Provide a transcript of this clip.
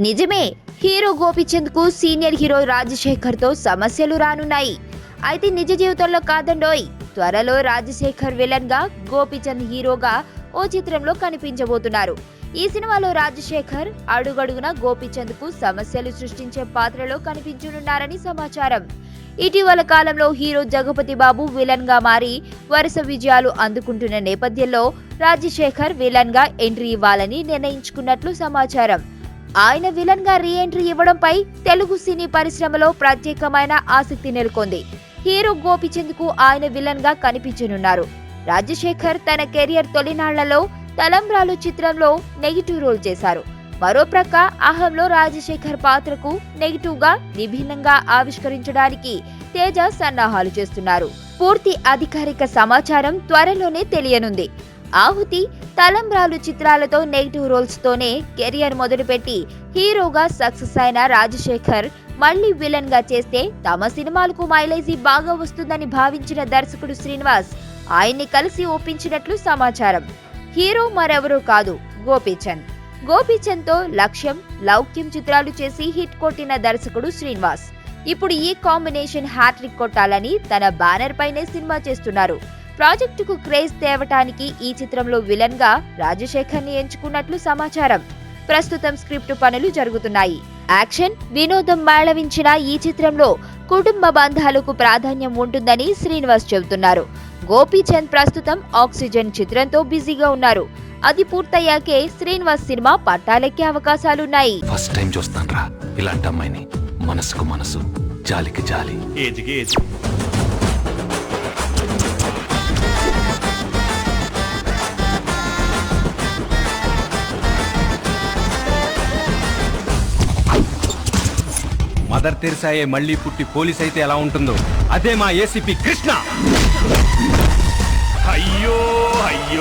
నిజమే, హీరో గోపీచంద్ కు senior hero Rajasekhar తో సమస్యలు రానున్నాయి. అయితే నిజ జీవితంలో కాదండోయ్. త్వరలో రాజశేఖర్ విలన్ గా, గోపీచంద్ హీరోగా ఓ చిత్రంలో కనిపించబోతున్నారు. ఈ సినిమాలో రాజశేఖర్ అడుగడుగున గోపీచంద్ కు సమస్యలు సృష్టించే పాత్రలో కనిపించనున్నారని సమాచారం. ఇటీవల కాలంలో హీరో జగపతి బాబు విలన్ గా మారి వరుస విజయాలు అందుకుంటున్న నేపథ్యంలో రాజశేఖర్ విలన్ గా ఎంట్రీ ఇవ్వాలని నిర్ణయించుకున్నట్లు సమాచారం. ఆయన విలన్ గా రీ ఎంట్రీ ఇవ్వడంపై తెలుగు సినీ పరిశ్రమలో ప్రత్యేకమైన ఆసక్తి నెలకొంది. హీరో గోపీచంద్ కు ఆయన విలన్ గా కనిపించనున్నారు. రాజశేఖర్ తన కెరియర్ తొలినాళ్లలో తలంబ్రాలు చిత్రంలో నెగిటివ్ రోల్ చేశారు. మరోప్రక్క అహంలో రాజశేఖర్ పాత్రకు నెగిటివ్ గా విభిన్నంగా ఆవిష్కరించడానికి తేజ సన్నాహాలు చేస్తున్నారు. పూర్తి అధికారిక సమాచారం త్వరలోనే తెలియనుంది. ఆహుతి, తలంబ్రాలు చిత్రాలతో నెగిటివ్ రోల్స్ తోనే కెరియర్ మొదలుపెట్టి హీరోగా సక్సెస్ అయిన రాజశేఖర్ మళ్లీ విలన్ గా చేస్తే తమ సినిమాలకు మైలేజీ బాగా వస్తుందని భావించిన దర్శకుడు శ్రీనివాస్ ఆయన్ని కలిసి ఒప్పించినట్లు సమాచారం. హీరో మరెవరూ కాదు, గోపీచంద్. గోపీచంద్ తో లక్ష్యం, లౌక్యం చిత్రాలు చేసి హిట్ కొట్టిన దర్శకుడు శ్రీనివాస్ ఇప్పుడు ఈ కాంబినేషన్ హ్యాట్రిక్ కొట్టాలని తన బ్యానర్ పైనే సినిమా చేస్తున్నారు. ప్రాజెక్టుకు క్రేజ్ తేవటానికి ఈ చిత్రంలో విలన్ గా రాజశేఖర్ ని ఎంచుకున్నట్లు సమాచారం. ప్రస్తుతం స్క్రిప్ట్ పనులు జరుగుతున్నాయి. యాక్షన్, వినోదం మేళవించిన ఈ చిత్రంలో కుటుంబ బంధాలకు ప్రాధాన్యం ఉంటుందని శ్రీనివాస్ చెబుతున్నారు. గోపీచంద్ ప్రస్తుతం ఆక్సిజన్ చిత్రంతో బిజీగా ఉన్నారు. అది పూర్తయ్యాకే శ్రీనివాస్ సినిమా పట్టాలెక్కే అవకాశాలున్నాయి. ఫస్ట్ టైం చూస్తాన్రా ఇలాంటి అమ్మాయిని. మనసుకు మనసు, జాలికి జాలి. ఏజ్కి ఏజ్. మదర్ తెరిసాయే మళ్ళీ పుట్టి పోలీస్ అయితే ఎలా ఉంటుందో అదే మా ఏసీపీ కృష్ణ. అయ్యో అయ్యో.